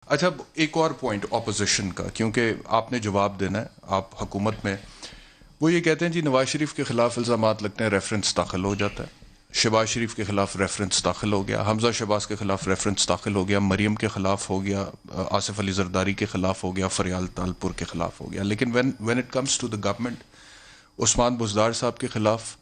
اچھا ایک اور پوائنٹ اپوزیشن کا، کیونکہ آپ نے جواب دینا ہے، آپ حکومت میں، وہ یہ کہتے ہیں جی نواز شریف کے خلاف الزامات لگتے ہیں، ریفرنس داخل ہو جاتا ہے، شہباز شریف کے خلاف ریفرنس داخل ہو گیا، حمزہ شہباز کے خلاف ریفرنس داخل ہو گیا، مریم کے خلاف ہو گیا، آصف علی زرداری کے خلاف ہو گیا، فریال تالپور کے خلاف ہو گیا، لیکن when it comes to the government, Usman Buzdar صاحب کے خلاف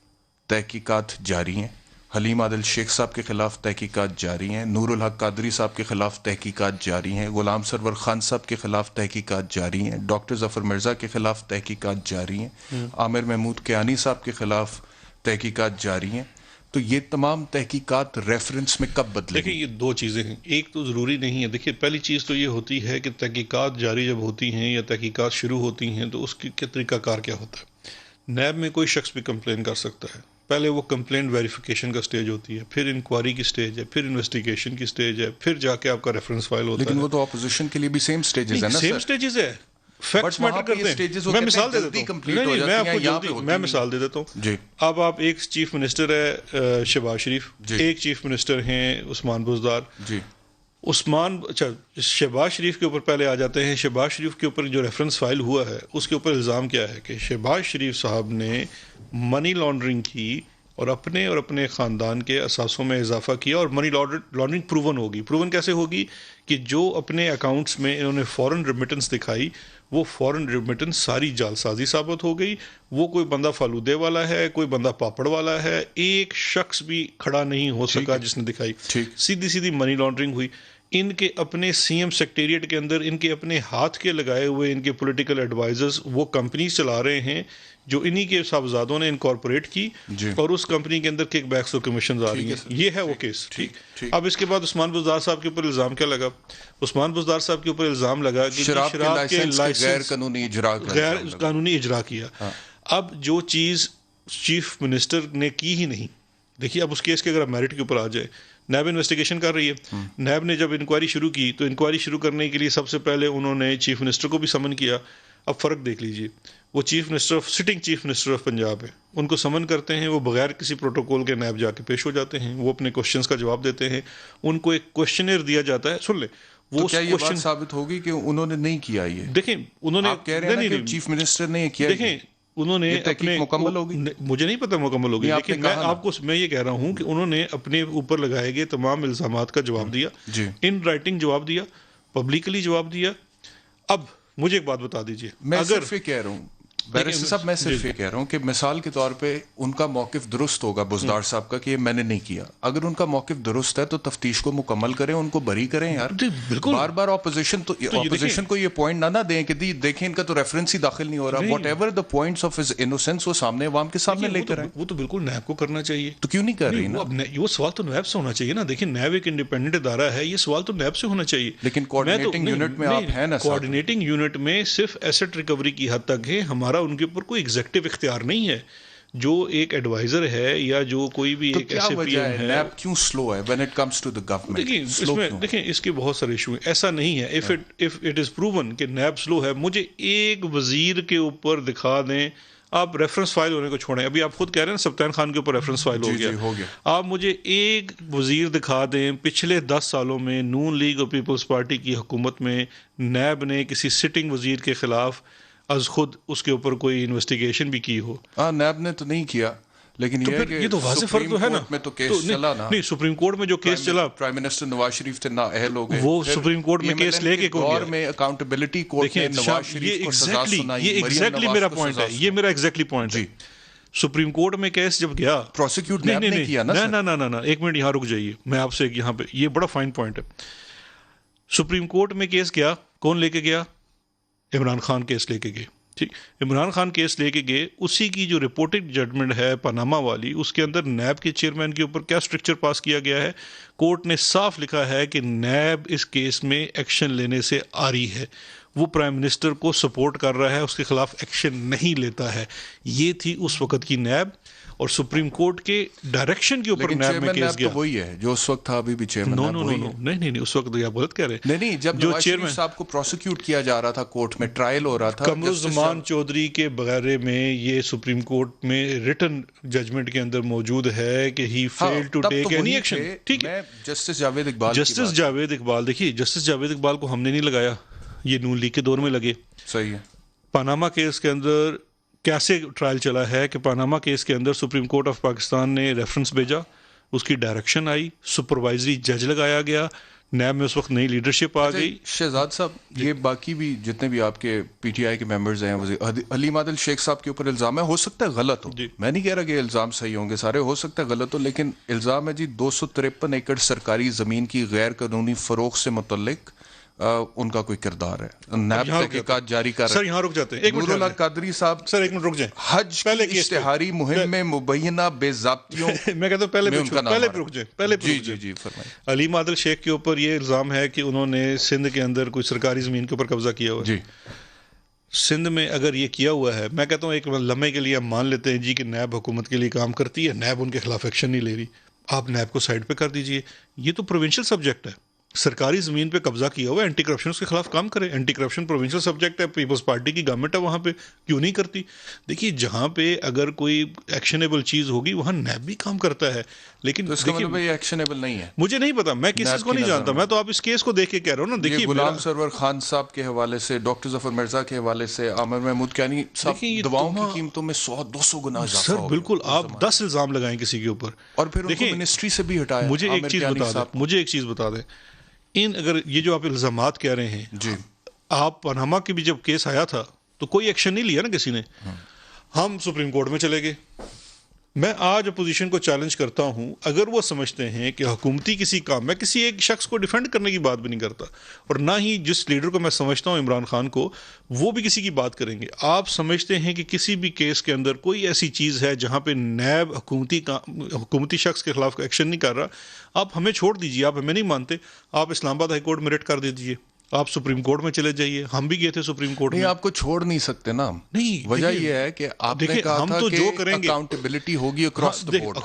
تحقیقات جاری ہیں، حلیم عادل شیخ صاحب کے خلاف تحقیقات جاری ہیں، نور الحق قادری صاحب کے خلاف تحقیقات جاری ہیں، غلام سرور خان صاحب کے خلاف تحقیقات جاری ہیں، ڈاکٹر ظفر مرزا کے خلاف تحقیقات جاری ہیں، عامر محمود کیانی صاحب کے خلاف تحقیقات جاری ہیں. تو یہ تمام تحقیقات ریفرنس میں کب بدلیں گی؟ دیکھیں یہ دو چیزیں ہیں، ایک تو ضروری نہیں ہے. دیکھیے پہلی چیز تو یہ ہوتی ہے کہ تحقیقات جاری جب ہوتی ہیں یا تحقیقات شروع ہوتی ہیں تو اس کی طریقہ کار کیا ہوتا ہے. نیب میں کوئی شخص بھی کمپلین کر سکتا ہے. پہلے وہ کمپلین ویریفیکیشن کا سٹیج ہوتی ہے، پھر انکوائری کی سٹیج ہے، پھر انویسٹیگیشن کی سٹیج ہے، پھر جا کے آپ کا ریفرنس فائل ہوتا ہے. لیکن وہ تو اپوزیشن کے لیے بھی سیم سٹیجز ہیں نا سیم سر. سٹیجز ہے، فیکٹس میٹر کرتے ہیں. میں مثال دے دیتا ہوں، میں مثال دے دیتا ہوں. جی اب آپ ایک چیف منسٹر ہے شہباز شریف، ایک چیف منسٹر ہیں عثمان بزدار. جی اچھا شہباز شریف کے اوپر پہلے آ جاتے ہیں. شہباز شریف کے اوپر جو ریفرنس فائل ہوا ہے اس کے اوپر الزام کیا ہے کہ شہباز شریف صاحب نے منی لانڈرنگ کی اور اپنے خاندان کے اثاثوں میں اضافہ کیا، اور منی لانڈرنگ پروون ہوگی. پروون کیسے ہوگی؟ کہ جو اپنے اکاؤنٹس میں انہوں نے فورن ریمیٹنس دکھائی، وہ فورن ریمیٹنس ساری جعل سازی ثابت ہو گئی. وہ کوئی بندہ فالودے والا ہے، کوئی بندہ پاپڑ والا ہے، ایک شخص بھی کھڑا نہیں ہو سکا جس نے دکھائی. سیدھی منی لانڈرنگ ہوئی. ان کے اپنے سی ایم سیکریٹریٹ کے اندر ان کے اپنے ہاتھ کے لگائے ہوئے ان کے پولیٹیکل ایڈوائزرز وہ کمپنیز چلا رہے ہیں جو انہی کے صاحبزادوں نے انکارپوریٹ کی، اور اس کمپنی کے اندر کک بیکس اور کمیشنز آ رہی ہیں. یہ ہے وہ کیس. ٹھیک. اب اس کے بعد عثمان بزدار صاحب کے اوپر الزام کیا لگا؟ عثمان بزدار صاحب کے اوپر الزام لگا کہ شراب کے لائسنس غیر قانونی اجرا کیا. اب جو چیز چیف منسٹر نے کی ہی نہیں. دیکھیے اب اس کیس کے اگر آپ میرٹ کے اوپر آ جائے، نیب انویسٹیگیشن کر رہی ہے. نیب نے جب انکوائری شروع کی تو انکوائری شروع کرنے کے لیے سب سے پہلے انہوں نے چیف منسٹر کو بھی سمن کیا. اب فرق دیکھ لیجئے، وہ sitting chief minister of Punjab ہے، ان کو سمن کرتے ہیں، وہ بغیر کسی پروٹوکول کے نیب جا کے پیش ہو جاتے ہیں، وہ اپنے کوشچنز کا جواب دیتے ہیں. ان کو ایک کوشچنر دیا جاتا ہے. سن لیں وہ کیا یہ بات ثابت ہوگی کہ انہوں نے نہیں کیا؟ یہ دیکھیں انہوں نے، آپ کہہ رہے ہیں کہ چیف منسٹر نے کیا. دیکھیں انہوں نے تحقیق مکمل ہوگی، مجھے نہیں پتا مکمل ہوگی، لیکن میں یہ کہہ رہا ہوں کہ انہوں نے اپنے اوپر لگائے گئے تمام الزامات کا جواب دیا، ان رائٹنگ جواب دیا، پبلکلی جواب دیا. اب مجھے ایک بات بتا دیجیے، میں صرف یہ کہہ رہا ہوں بیرسٹر صاحب، میں صرف یہ کہہ رہا ہوں کہ مثال کے طور پہ ان کا موقف درست ہوگا بزدار صاحب کا کہ یہ میں نے نہیں کیا. اگر ان کا موقف درست ہے تو تفتیش کو مکمل کریں، ان کو بری کریں یار. بار بار اپوزیشن کو یہ پوائنٹ نہ دیں کہ دیکھیں ان کا تو ریفرنس ہی داخل نہیں ہو رہا. What ever the points of his innocence وہ سامنے عوام کے سامنے لے کر آئیں. وہ تو بالکل نیب کو کرنا چاہیے. تو کیوں نہیں کر رہی نا؟ وہ سوال تو نیب سے ہونا چاہیے نا. دیکھیں نیب ایک انڈیپینڈنٹ ادارہ ہے، یہ سوال تو نیب سے ہونا چاہیے. لیکن کوآرڈینیٹنگ یونٹ میں آپ ہیں نا. کوآرڈینیٹنگ یونٹ میں صرف ایسٹ ریکوری کی حد تک ہے، ہمارا ان کے اوپر کوئی ایگزیکٹو اختیار نہیں ہے. جو ایک ایڈوائزر ہے یا جو کوئی بھی ایک ایسے پی ایم ہے. نیب کیوں سلو ہے when it comes to the government؟ دیکھیں اس کے بہت سارے ایشو ہیں. ایسا نہیں ہے if it is proven کہ نیب سلو ہے. مجھے ایک وزیر کے اوپر دکھا دیں، آپ ریفرنس فائل ہونے کو چھوڑیں، ابھی آپ خود کہہ رہے ہیں سبطین خان کے اوپر ریفرنس فائل ہو گیا. آپ مجھے ایک وزیر دکھا دیں پچھلے 10 سالوں میں نون لیگ اور پیپلز پارٹی کی حکومت میں نیب نے کسی سٹنگ وزیر کے خلاف از خود اس کے اوپر کوئی انویسٹیگیشن بھی کی ہو. نیب نے تو نہیں کیا، لیکن یہ تو واضح فرق تو ہے نا. میں تو کیس چلا نا. نہیں، سپریم کورٹ میں جو کیس چلا، پرائم منسٹر نواز شریف تھے نااہل ہو گئے، وہ سپریم کورٹ میں کیس لے کے اور میں اکاؤنٹیبلٹی کورٹ نے نواز شریف کو سزا سنائی. یہ ایگزیکٹلی میرا پوائنٹ ہے، یہ میرا ایگزیکٹلی پوائنٹ ہے. سپریم کورٹ میں کیس جب گیا، پروسیکیوٹ نیب نے کیا نا. نہ ایک منٹ یہاں رک جائیے، میں آپ سے یہاں پہ، یہ بڑا فائن پوائنٹ ہے. سپریم کورٹ میں کیس گیا، کون لے کے گیا؟ عمران خان کیس لے کے گئے. ٹھیک، عمران خان کیس لے کے گئے. اسی کی جو رپورٹڈ ججمنٹ ہے پاناما والی، اس کے اندر نیب کے چیئرمین کے اوپر کیا اسٹرکچر پاس کیا گیا ہے؟ کورٹ نے صاف لکھا ہے کہ نیب اس کیس میں ایکشن لینے سے آری ہے، وہ پرائم منسٹر کو سپورٹ کر رہا ہے، اس کے خلاف ایکشن نہیں لیتا ہے. یہ تھی اس وقت کی نیب. اور سپریم کورٹ کے ڈائریکشن کے اوپر لیکن نیب میں چیئرمین کیس نیب گیا. تو وہی ہے جو اس وقت تھا, ابھی بھی چیئرمین نو نیب نو وہی نو ہے. نہیں, اس وقت آپ غلط کہہ رہے ہیں. نہیں, جب جو نواز شریف صاحب کو پروسیکیوٹ کیا جا رہا تھا کورٹ میں, ٹرائل ہو رہا تھا, قمرالزمان چودھری کے بغیر میں یہ سپریم کورٹ میں ریٹن ججمنٹ کے اندر موجود ہے کہ ہی فیل ٹو ٹیک اینی ایکشن. ٹھیک ہے, جسٹس جاوید اقبال, جسٹس جاوید اقبال, دیکھیے جسٹس جاوید اقبال کو ہم نے نہیں لگایا, یہ نون لیگ کے دور میں لگے. صحیح ہے. پاناما کیس کے اندر کیسے ٹرائل چلا ہے کہ پاناما کیس کے اندر سپریم کورٹ آف پاکستان نے ریفرنس بھیجا, اس کی ڈائریکشن آئی, سپروائزری جج لگایا گیا, نیب میں اس وقت نئی لیڈرشپ آ گئی. شہزاد صاحب, یہ باقی بھی جتنے بھی آپ کے پی ٹی آئی کے ممبرز ہیں, حلیم عادل شیخ صاحب کے اوپر الزام ہے, ہو سکتا ہے غلط ہو, میں نہیں کہہ رہا کہ الزام صحیح ہوں گے سارے, ہو سکتا ہے غلط ہو, لیکن الزام ہے جی 253 ایکڑ سرکاری زمین کی غیر قانونی فروخت سے متعلق ان کا کوئی کردار ہے. نیب تحقیقات جاری کر رہے ہیں. سر یہاں رک جاتے ہیں, نور اللہ قادری صاحب, سر ایک منٹ رک جائیں. حج کی اشتہاری مہم میں مبینہ بے ضابطیوں, میں کہتا ہوں پہلے رک جائیں. جی فرمائیں. حلیم عادل شیخ کے اوپر یہ الزام ہے کہ انہوں نے سندھ کے اندر کوئی سرکاری زمین کے اوپر قبضہ کیا ہوا ہے. جی, سندھ میں اگر یہ کیا ہوا ہے, میں کہتا ہوں ایک لمحے کے لیے ہم مان لیتے ہیں جی کہ نیب حکومت کے لیے کام کرتی ہے, نیب ان کے خلاف ایکشن نہیں لے رہی, آپ نیب کو سائڈ پہ کر دیجئے. یہ تو پروونشل سبجیکٹ ہے, سرکاری زمین پہ قبضہ کیا ہوا ہے, اینٹی کرپشن اس کے خلاف کام کرے. اینٹی کرپشن پروونشل سبجیکٹ ہے, پیپلز پارٹی کی گورنمنٹ ہے وہاں پہ, کیوں نہیں کرتی؟ دیکھیے جہاں پہ اگر کوئی ایکشنیبل چیز ہوگی وہاں نیب بھی کام کرتا ہے. لیکن اس کا مطلب یہ ایکشنیبل نہیں ہے. مجھے نہیں پتا, میں کیسز کو نہیں جانتا, میں تو آپ اس کیس کو دیکھ کے کہہ رہا ہوں نا. دیکھیے غلام سرور خان صاحب کے حوالے سے, ڈاکٹر ظفر مرزا کے حوالے سے, عامر محمود کیانی صاحب, دواؤں کی قیمتوں میں 100-200 گنا اضافہ ہو گیا. سر بالکل, آپ 10 الزام لگائیں کسی کے اوپر اور پھر ان کو منسٹری سے بھی ہٹایا. مجھے ایک چیز بتا دیں, اگر یہ جو آپ الزامات کہہ رہے ہیں, جی, آپ پاناما کے بھی جب کیس آیا تھا تو کوئی ایکشن نہیں لیا نا کسی نے. ہم سپریم کورٹ میں چلے گئے. میں آج اپوزیشن کو چیلنج کرتا ہوں, اگر وہ سمجھتے ہیں کہ حکومتی کسی کام, میں کسی ایک شخص کو ڈیفینڈ کرنے کی بات بھی نہیں کرتا, اور نہ ہی جس لیڈر کو میں سمجھتا ہوں عمران خان کو, وہ بھی کسی کی بات کریں گے. آپ سمجھتے ہیں کہ کسی بھی کیس کے اندر کوئی ایسی چیز ہے جہاں پہ نیب حکومتی شخص کے خلاف ایکشن نہیں کر رہا, آپ ہمیں چھوڑ دیجیے. آپ ہمیں نہیں مانتے, آپ اسلام آباد ہائی کورٹ میں ریٹ کر دیجیے, آپ سپریم کورٹ میں چلے جائیے. ہم بھی گئے تھے سپریم کورٹ میں. نہیں, آپ کو چھوڑ نہیں سکتے نا. نہیں, وجہ یہ ہے کہ آپ نے کہا تھا کہ اکاؤنٹیبلٹی ہوگی اکراس دا بورڈ.